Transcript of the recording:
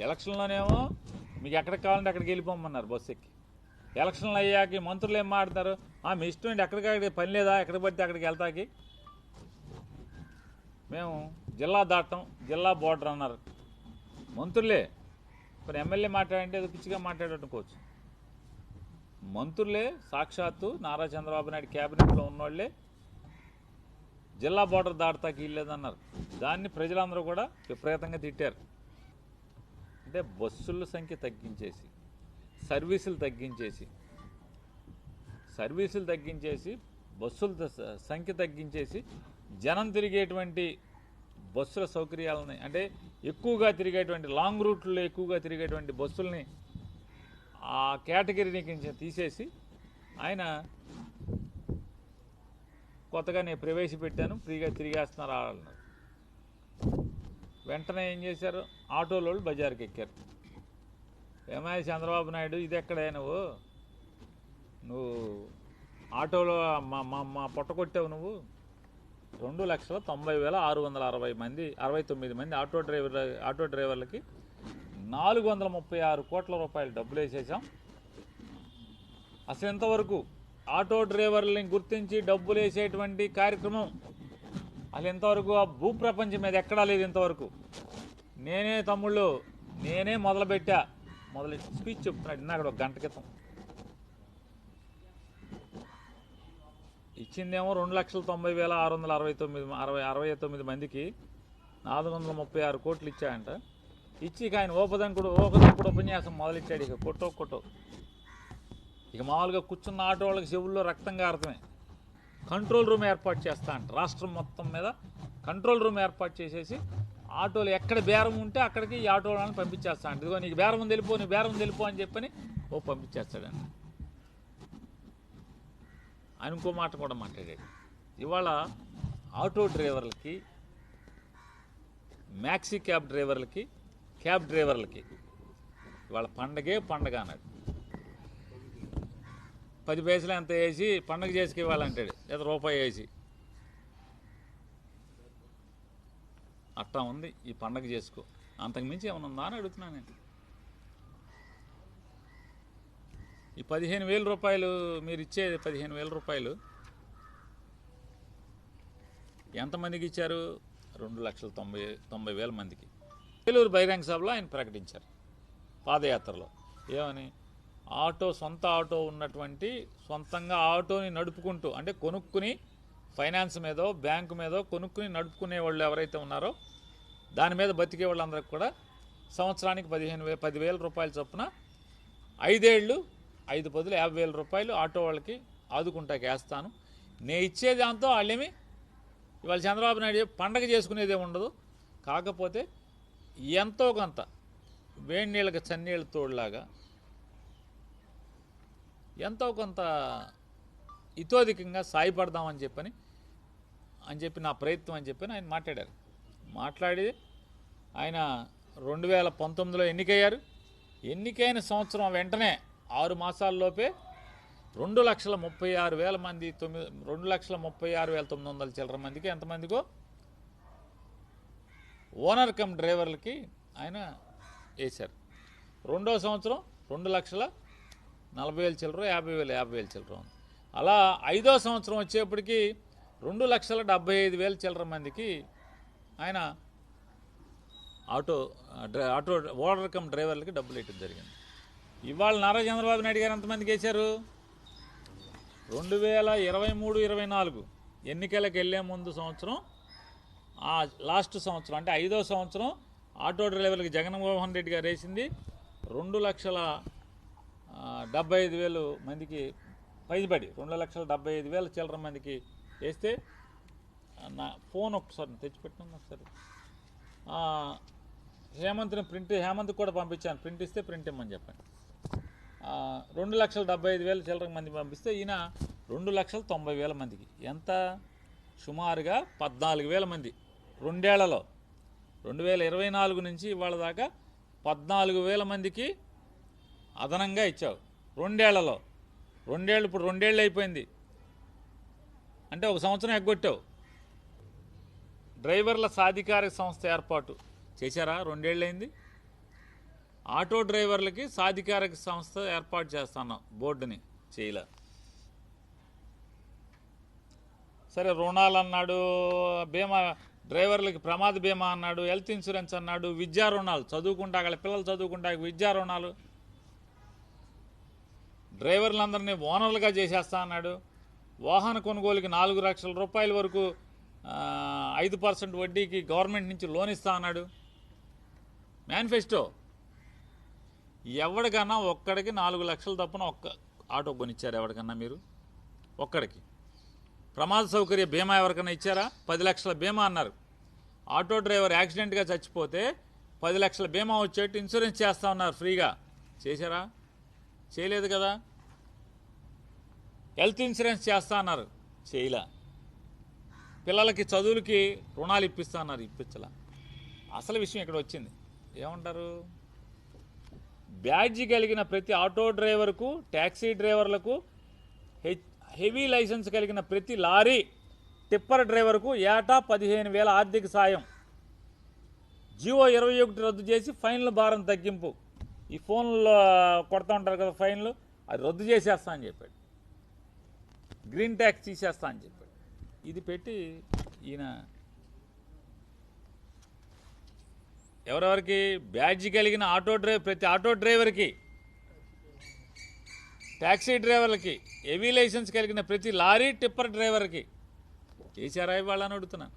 ఎలక్షన్లోనేమో మీకు ఎక్కడికి కావాలంటే అక్కడికి వెళ్ళిపోమన్నారు బస్సు ఎక్కి. ఎలక్షన్లు అయ్యాక మంత్రులు ఏం మాట్లాడతారు, మీ ఇష్టం ఏంటి, ఎక్కడికి పని లేదా, ఎక్కడికి పడితే అక్కడికి వెళ్తాకి, మేము జిల్లా దాటం జిల్లా బోర్డర్ అన్నారు మంత్రులే. ఇప్పుడు ఎమ్మెల్యే మాట్లాడంటే ఏదో పిచ్చిగా మాట్లాడనుకోవచ్చు. మంత్రులే సాక్షాత్తు నారా చంద్రబాబు నాయుడు క్యాబినెట్లో ఉన్నోళ్ళే జిల్లా బోర్డర్ దాటతాకి వీల్లేదన్నారు. దాన్ని ప్రజలందరూ కూడా విపరీతంగా తిట్టారు. అంటే బస్సుల సంఖ్య తగ్గించేసి సర్వీసులు తగ్గించేసి బస్సుల సంఖ్య తగ్గించేసి జనం తిరిగేటువంటి బస్సుల సౌకర్యాలని, అంటే ఎక్కువగా తిరిగేటువంటి లాంగ్ రూట్లో ఎక్కువగా తిరిగేటువంటి బస్సుల్ని ఆ కేటగిరీని తీసేసి ఆయన కొత్తగా నేను ప్రవేశపెట్టాను, ఫ్రీగా తిరిగేస్తున్నారు అన్నారు. వెంటనే ఏం చేశారు, ఆటోలో బజార్కి ఎక్కారు. ఏమయ్య చంద్రబాబు నాయుడు, ఇది ఎక్కడే నువ్వు ఆటోలో మా పొట్ట కొట్టావు. నువ్వు 2,90,669 మంది ఆటో డ్రైవర్లకి 436 కోట్ల రూపాయలు డబ్బులు వేసేసాం. అసలు ఇంతవరకు ఆటో డ్రైవర్లని గుర్తించి డబ్బులు వేసేటువంటి కార్యక్రమం అసలు ఇంతవరకు ఆ భూప్రపంచం మీద ఎక్కడా లేదు. ఇంతవరకు నేనే మొదలుపెట్టా. స్పీచ్ చెప్తున్నాడు ఇందాక ఒక గంట క్రితం. ఇచ్చిందేమో 2,90,669 మందికి 436 కోట్లు ఇచ్చాయంట. ఇచ్చి ఆయన ఓపదంకుడు ఉపన్యాసం మొదలెట్టాడు. ఇక కొట్టో ఇక మామూలుగా కూర్చున్న ఆటో వాళ్ళకి చెవుల్లో రక్తం కారతమే. కంట్రోల్ రూమ్ ఏర్పాటు చేస్తా అంట. రాష్ట్రం మొత్తం మీద కంట్రోల్ రూమ్ ఏర్పాటు చేసేసి ఆటోలు ఎక్కడ బేరం ఉంటే అక్కడికి ఈ ఆటో వాళ్ళని పంపించేస్తా అంట. ఇదిగో నీకు బేరం వెళ్ళిపో అని చెప్పని పంపించేస్తాడండి. ఆయన ఇంకో మాట కూడా మాట్లాడాడు. ఇవాళ ఆటో డ్రైవర్లకి, మ్యాక్సీ క్యాబ్ డ్రైవర్లకి ఇవాళ పండగ అన్నాడు. 10 పైసలు ఎంత వేసి పండగ చేసుకు ఇవ్వాలంటాడు, లేదా రూపాయి వేసి. అట్టా ఉంది ఈ పండగ చేసుకో. అంతకుమించి ఏమైనా ఉందా అని అడుగుతున్నాను నేను. ఈ 15,000 రూపాయలు మీరు ఇచ్చేది 15,000 రూపాయలు ఎంతమందికి ఇచ్చారు? 2,90,000 మందికి. ఏలూరు బహిరంగ సభలో ఆయన ప్రకటించారు పాదయాత్రలో. ఏమని? సొంత ఆటో ఉన్నటువంటి, సొంతంగా ఆటోని నడుపుకుంటూ, అంటే కొనుక్కుని ఫైనాన్స్ మీదో బ్యాంకు మీదో కొనుక్కుని నడుపుకునే వాళ్ళు ఎవరైతే ఉన్నారో దాని మీద బతికే వాళ్ళందరికీ కూడా సంవత్సరానికి 10,000 రూపాయల చొప్పున 5 ఏళ్ళు 5 బదులు 50,000 రూపాయలు ఆటో వాళ్ళకి ఆదుకుంటాకి వేస్తాను. నేను ఇచ్చే దాంతో వాళ్ళేమి ఇవాళ చంద్రబాబు నాయుడు పండగ చేసుకునేదే ఉండదు. కాకపోతే ఎంతో కొంత వేడి నీళ్ళకి చన్నీళ్ళ తోడులాగా ఎంతో కొంత ఇతోధికంగా సాయపడదామని చెప్పి నా ప్రయత్నం అని చెప్పి ఆయన మాట్లాడారు. మాట్లాడి ఆయన 2019లో ఎన్నికయ్యారు. ఎన్నికైన సంవత్సరం వెంటనే 6 మాసాల్లోపే 2,36,000 మంది 2,36,900 చిల్లర మందికి, ఎంతమందికో ఓనర్ కమ్ డ్రైవర్లకి ఆయన వేశారు. రెండో సంవత్సరం 2,40,000 చిల్లర, 50,000 చిల్లర ఉంది. అలా 5వ సంవత్సరం వచ్చేప్పటికి 2,75,000 చిల్లర మందికి ఆయన ఆటో ఓనర్ కమ్ డ్రైవర్లకి డబ్బులు వేయటం జరిగింది. ఇవాళ నారా చంద్రబాబు నాయుడు గారు ఎంతమందికి వేశారు? 2023-24 ఎన్నికలకు వెళ్ళే ముందు సంవత్సరం, లాస్ట్ సంవత్సరం అంటే 5వ సంవత్సరం ఆటో డ్రైవర్లకి జగన్మోహన్ రెడ్డి గారు వేసింది 2,75,000 మందికి పైబడి 2,75,000 చిల్లర మందికి వేస్తే, నా ఫోన్ ఒకసారి తెచ్చిపెట్టినాను ఒకసారి. హేమంత్ కూడా పంపించాను, ప్రింట్ ఇస్తే ప్రింట్ ఇమ్మని చెప్పండి. 2,75,000 చిల్లర మంది పంపిస్తే ఈయన 2,90,000 మందికి, ఎంత సుమారుగా 14,000 మంది రెండేళ్లలో, 2024 నుంచి ఇవాళ దాకా 14,000 మందికి అదనంగా ఇచ్చావు రెండేళ్లలో. ఇప్పుడు 2 ఏళ్ళు అయిపోయింది అంటే 1 సంవత్సరం ఎగ్గొట్టావు. డ్రైవర్ల సాధికారిక సంస్థ ఏర్పాటు చేశారా? 2 ఏళ్ళు అయింది. ఆటో డ్రైవర్లకి సాధికారక సంస్థ ఏర్పాటు చేస్తాను బోర్డుని చేయలే. సరే రుణాలు అన్నాడు, బీమా డ్రైవర్లకి ప్రమాద బీమా అన్నాడు, హెల్త్ ఇన్సూరెన్స్ అన్నాడు, విద్యా రుణాలు చదువుకుంటా అక్కడ పిల్లలు చదువుకుంటా విద్యా రుణాలు, డ్రైవర్లందరినీ ఓనర్లుగా చేసేస్తా అన్నాడు, వాహన కొనుగోలుకి 4 లక్షల రూపాయల వరకు 5% వడ్డీకి గవర్నమెంట్ నుంచి లోన్ ఇస్తా అన్నాడు. మేనిఫెస్టో. ఎవడికన్నా ఒక్కడికి 4 లక్షలు తప్పున ఒక్క ఆటో కొనిచ్చారు ఎవరికన్నా మీరు? ఒక్కడికి. ప్రమాద సౌకర్య బీమా ఎవరికన్నా ఇచ్చారా? 10 లక్షల బీమా అన్నారు. ఆటో డ్రైవర్ యాక్సిడెంట్గా చచ్చిపోతే 10 లక్షల బీమా వచ్చేట్టు ఇన్సూరెన్స్ చేస్తా ఉన్నారు ఫ్రీగా. చేశారా? చేయలేదు కదా. హెల్త్ ఇన్సూరెన్స్ చేస్తా అన్నారు, చేయలే. పిల్లలకి చదువులకి రుణాలు ఇప్పిస్తా అన్నారు, ఇప్పించలా. అసలు విషయం ఇక్కడ వచ్చింది. ఏమంటారు? బ్యాడ్జి కలిగిన ప్రతి ఆటో డ్రైవర్కు, ట్యాక్సీ డ్రైవర్లకు, హెవీ లైసెన్స్ కలిగిన ప్రతి లారీ టిప్పర్ డ్రైవర్కు ఏటా 15,000 ఆర్థిక సాయం. జియో 21 రద్దు చేసి ఫైన్ల భారం తగ్గింపు. ఈ ఫోన్లో కొడతా ఉంటారు కదా ఫైన్లు, అది రద్దు చేసేస్తా అని చెప్పాడు. గ్రీన్ ట్యాక్స్ తీసేస్తా అని చెప్పాడు. ఇది పెట్టి ఈయన ఎవరెవరికి? బ్యాడ్జి కలిగిన ప్రతి ఆటో డ్రైవర్కి, ట్యాక్సీ డ్రైవర్లకి, హెవీ లైసెన్స్ కలిగిన ప్రతి లారీ టిప్పర్ డ్రైవర్కి చేశారా ఇవాళ అని అడుగుతున్నాను.